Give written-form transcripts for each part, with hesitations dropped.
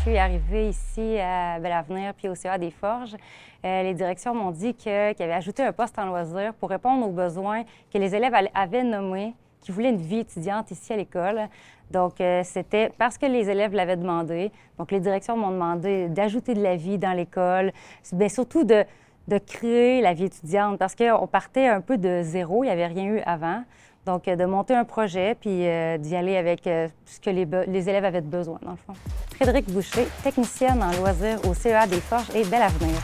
suis arrivée ici à Bel-Avenir puis au CA des Forges, les directions m'ont dit qu'ils avaient ajouté un poste en loisirs pour répondre aux besoins que les élèves avaient nommés, qui voulaient une vie étudiante ici à l'école. Donc, c'était parce que les élèves l'avaient demandé. Donc, les directions m'ont demandé d'ajouter de la vie dans l'école, bien surtout de créer la vie étudiante parce qu'on partait un peu de zéro, il n'y avait rien eu avant. Donc, de monter un projet puis d'y aller avec ce que les élèves avaient besoin, dans le fond. Frédéric Boucher, technicienne en loisirs au CEA des Forges et Bel-Avenir.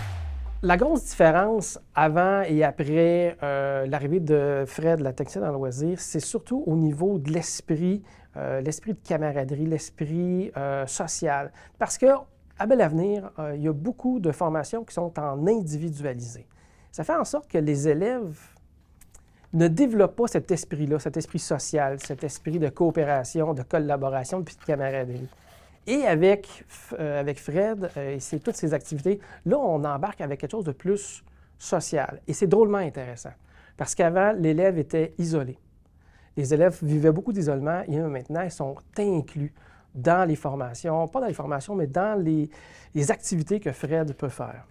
La grosse différence avant et après l'arrivée de Fred, la technicienne en loisirs, c'est surtout au niveau de l'esprit, l'esprit de camaraderie, l'esprit social. Parce qu'à Bel-Avenir, il y a beaucoup de formations qui sont en individualisé. Ça fait en sorte que les élèves ne développent pas cet esprit-là, cet esprit social, cet esprit de coopération, de collaboration, puis de camaraderie. Et avec Fred et toutes ces activités, là, on embarque avec quelque chose de plus social. Et c'est drôlement intéressant. Parce qu'avant, l'élève était isolé. Les élèves vivaient beaucoup d'isolement et maintenant, ils sont inclus dans les formations, pas dans les formations, mais dans les activités que Fred peut faire.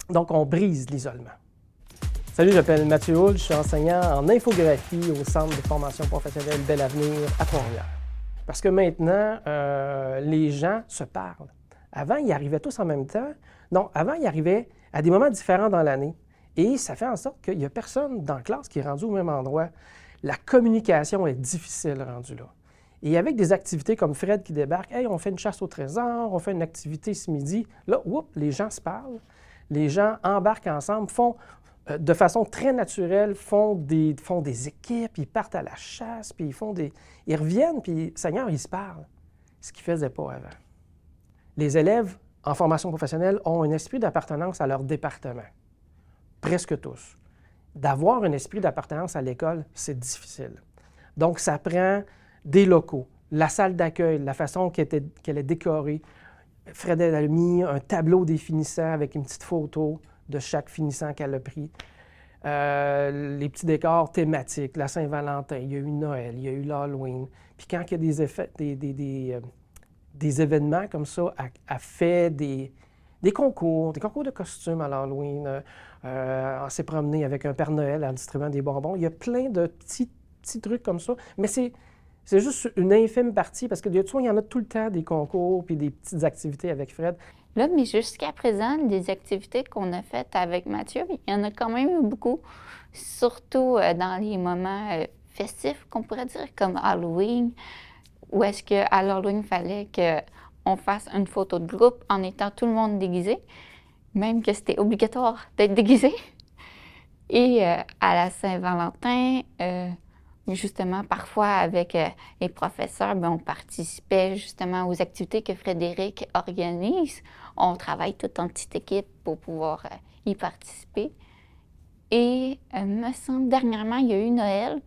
Donc, on brise l'isolement. Salut, je m'appelle Mathieu Houle, je suis enseignant en infographie au Centre de formation professionnelle Bel-Avenir à Trois-Rivières. Parce que maintenant, les gens se parlent. Avant, ils arrivaient tous en même temps. Non, avant, ils arrivaient à des moments différents dans l'année. Et ça fait en sorte qu'il n'y a personne dans la classe qui est rendu au même endroit. La communication est difficile rendue là. Et avec des activités comme Fred qui débarque, « Hey, on fait une chasse au trésor, on fait une activité ce midi », là, les gens se parlent. Les gens embarquent ensemble, font de façon très naturelle, font des équipes, ils partent à la chasse, puis ils reviennent, puis Seigneur, ils se parlent, ce qu'ils ne faisaient pas avant. Les élèves en formation professionnelle ont un esprit d'appartenance à leur département, presque tous. D'avoir un esprit d'appartenance à l'école, c'est difficile. Donc, ça prend des locaux, la salle d'accueil, la façon qu'elle est décorée. Fred a mis un tableau des finissants avec une petite photo de chaque finissant qu'elle a pris. Les petits décors thématiques, la Saint-Valentin, il y a eu Noël, il y a eu l'Halloween. Puis quand il y a des événements comme ça, elle fait des concours de costumes à l'Halloween. On s'est promené avec un Père Noël en distribuant des bonbons. Il y a plein de petits trucs comme ça. Mais c'est juste une infime partie parce qu'il y en a tout le temps des concours puis des petites activités avec Fred. Là, mais jusqu'à présent, des activités qu'on a faites avec Mathieu, il y en a quand même eu beaucoup, surtout dans les moments festifs, qu'on pourrait dire, comme Halloween, où est-ce qu'à l'Halloween, il fallait qu'on fasse une photo de groupe en étant tout le monde déguisé, même que c'était obligatoire d'être déguisé. Et à la Saint-Valentin, justement, parfois avec les professeurs, on participait justement aux activités que Frédéric organise. On travaille tout en petite équipe pour pouvoir y participer. Et me semble, dernièrement, il y a eu Noël,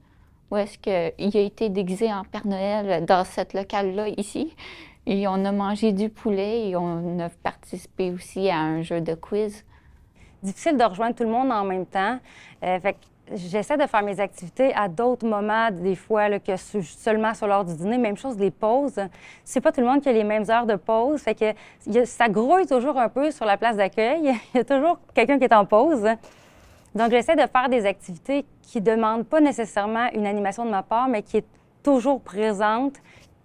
où est-ce qu'il a été déguisé en Père Noël dans cette locale-là, ici. Et on a mangé du poulet et on a participé aussi à un jeu de quiz. Difficile de rejoindre tout le monde en même temps. Fait que j'essaie de faire mes activités à d'autres moments, des fois, là, que seulement sur l'heure du dîner. Même chose, les pauses. C'est pas tout le monde qui a les mêmes heures de pause. Fait que ça grouille toujours un peu sur la place d'accueil. Il y a toujours quelqu'un qui est en pause. Donc, j'essaie de faire des activités qui ne demandent pas nécessairement une animation de ma part, mais qui est toujours présente.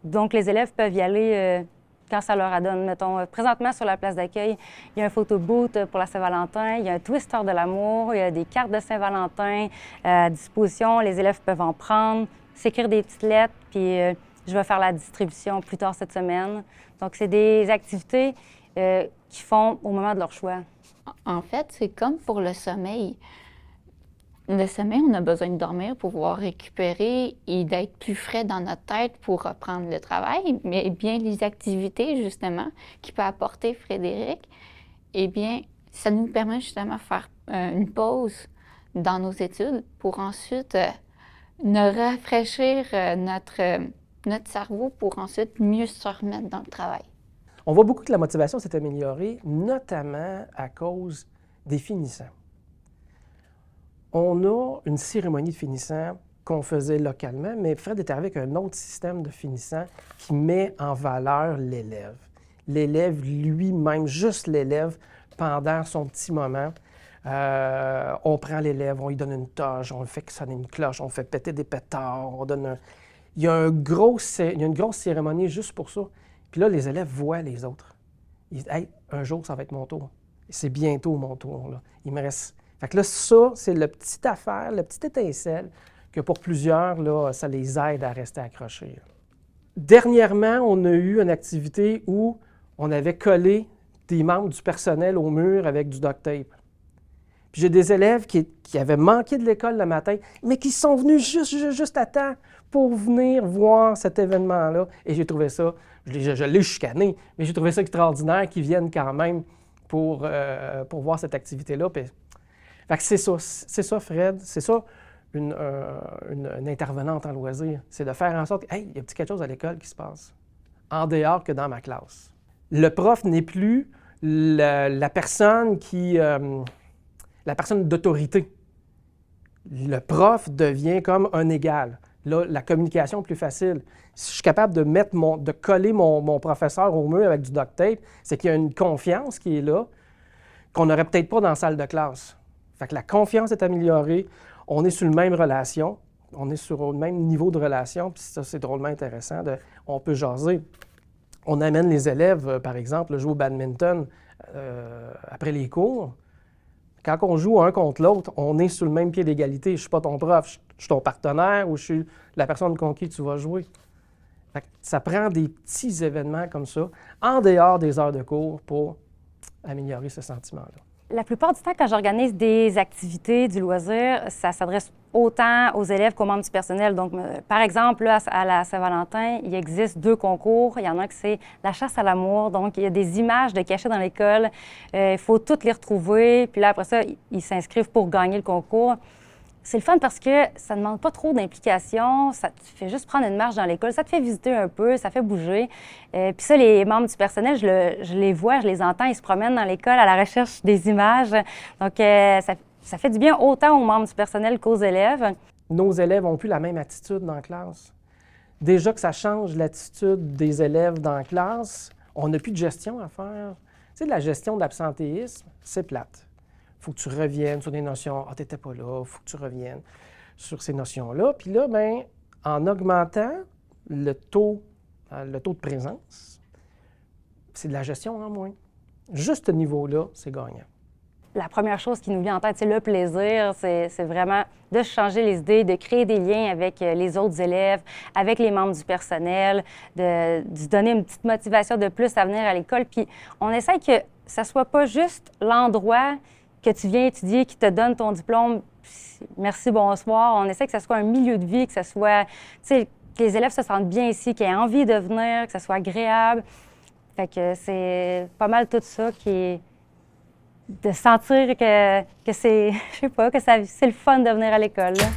Donc, les élèves peuvent y aller quand ça leur adonne. Mettons, présentement, sur la place d'accueil, il y a un photo booth pour la Saint-Valentin, il y a un twister de l'amour, il y a des cartes de Saint-Valentin à disposition. Les élèves peuvent en prendre, s'écrire des petites lettres, puis je vais faire la distribution plus tard cette semaine. Donc, c'est des activités qu'ils font au moment de leur choix. En fait, c'est comme pour le sommeil. Le sommeil, on a besoin de dormir pour pouvoir récupérer et d'être plus frais dans notre tête pour reprendre le travail. Mais bien, les activités, justement, qui peut apporter Frédéric, eh bien, ça nous permet justement de faire une pause dans nos études pour ensuite rafraîchir notre cerveau pour ensuite mieux se remettre dans le travail. On voit beaucoup que la motivation s'est améliorée, notamment à cause des finissants. On a une cérémonie de finissants qu'on faisait localement, mais Fred est arrivé avec un autre système de finissants qui met en valeur l'élève. l'élève lui-même, juste l'élève, pendant son petit moment. On prend l'élève, on lui donne une toge, on le fait sonner une cloche, on fait péter des pétards, on donne un... Il y a une grosse cérémonie juste pour ça. Puis là, les élèves voient les autres. Ils disent « Hey, un jour, ça va être mon tour. C'est bientôt mon tour. Là. Il me reste... » Fait que là, ça, c'est la petite affaire, la petite étincelle que pour plusieurs, là, ça les aide à rester accrochés. Dernièrement, on a eu une activité où on avait collé des membres du personnel au mur avec du duct tape. Puis j'ai des élèves qui avaient manqué de l'école le matin, mais qui sont venus juste à temps pour venir voir cet événement-là. Et j'ai trouvé ça, je l'ai chicané, mais j'ai trouvé ça extraordinaire qu'ils viennent quand même pour voir cette activité-là. Puis, fait que c'est ça, Fred, c'est ça une intervenante en loisir. C'est de faire en sorte que, hey, il y a quelque chose à l'école qui se passe, en dehors que dans ma classe. Le prof n'est plus la personne qui... la personne d'autorité. Le prof devient comme un égal. Là, la communication est plus facile. Si je suis capable de coller mon professeur au mur avec du duct tape, c'est qu'il y a une confiance qui est là qu'on n'aurait peut-être pas dans la salle de classe. Fait que la confiance est améliorée, on est sur le même relation, on est sur le même niveau de relation, puis ça, c'est drôlement intéressant. On peut jaser. On amène les élèves, par exemple, jouer au badminton après les cours. Quand on joue un contre l'autre, on est sur le même pied d'égalité. Je ne suis pas ton prof, je suis ton partenaire ou je suis la personne contre qui tu vas jouer. Fait que ça prend des petits événements comme ça, en dehors des heures de cours, pour améliorer ce sentiment-là. La plupart du temps, quand j'organise des activités du loisir, ça s'adresse autant aux élèves qu'aux membres du personnel. Donc, par exemple, là, à la Saint-Valentin, il existe 2 concours. Il y en a un qui c'est la chasse à l'amour. Donc, il y a des images de cachées dans l'école. Il faut toutes les retrouver. Puis là, après ça, ils s'inscrivent pour gagner le concours. C'est le fun parce que ça ne demande pas trop d'implication. Ça te fait juste prendre une marche dans l'école. Ça te fait visiter un peu, ça fait bouger. Puis ça, les membres du personnel, je les vois, je les entends. Ils se promènent dans l'école à la recherche des images. Donc, ça fait du bien autant aux membres du personnel qu'aux élèves. Nos élèves n'ont plus la même attitude dans la classe. Déjà que ça change l'attitude des élèves dans la classe, on n'a plus de gestion à faire. Tu sais, la gestion de l'absentéisme, c'est plate. Il faut que tu reviennes sur des notions. Ah, tu n'étais pas là, il faut que tu reviennes sur ces notions-là. Puis là, bien, en augmentant le taux de présence, c'est de la gestion en moins. Juste ce niveau-là, c'est gagnant. La première chose qui nous vient en tête, c'est le plaisir. C'est vraiment de changer les idées, de créer des liens avec les autres élèves, avec les membres du personnel, de donner une petite motivation de plus à venir à l'école. Puis on essaie que ça ne soit pas juste l'endroit que tu viens étudier, qui te donne ton diplôme, merci, bonsoir. On essaie que ça soit un milieu de vie, que ça soit, tu sais, que les élèves se sentent bien ici, qu'ils aient envie de venir, que ça soit agréable. Fait que c'est pas mal tout ça qui est de sentir que c'est, je sais pas, que c'est le fun de venir à l'école, là.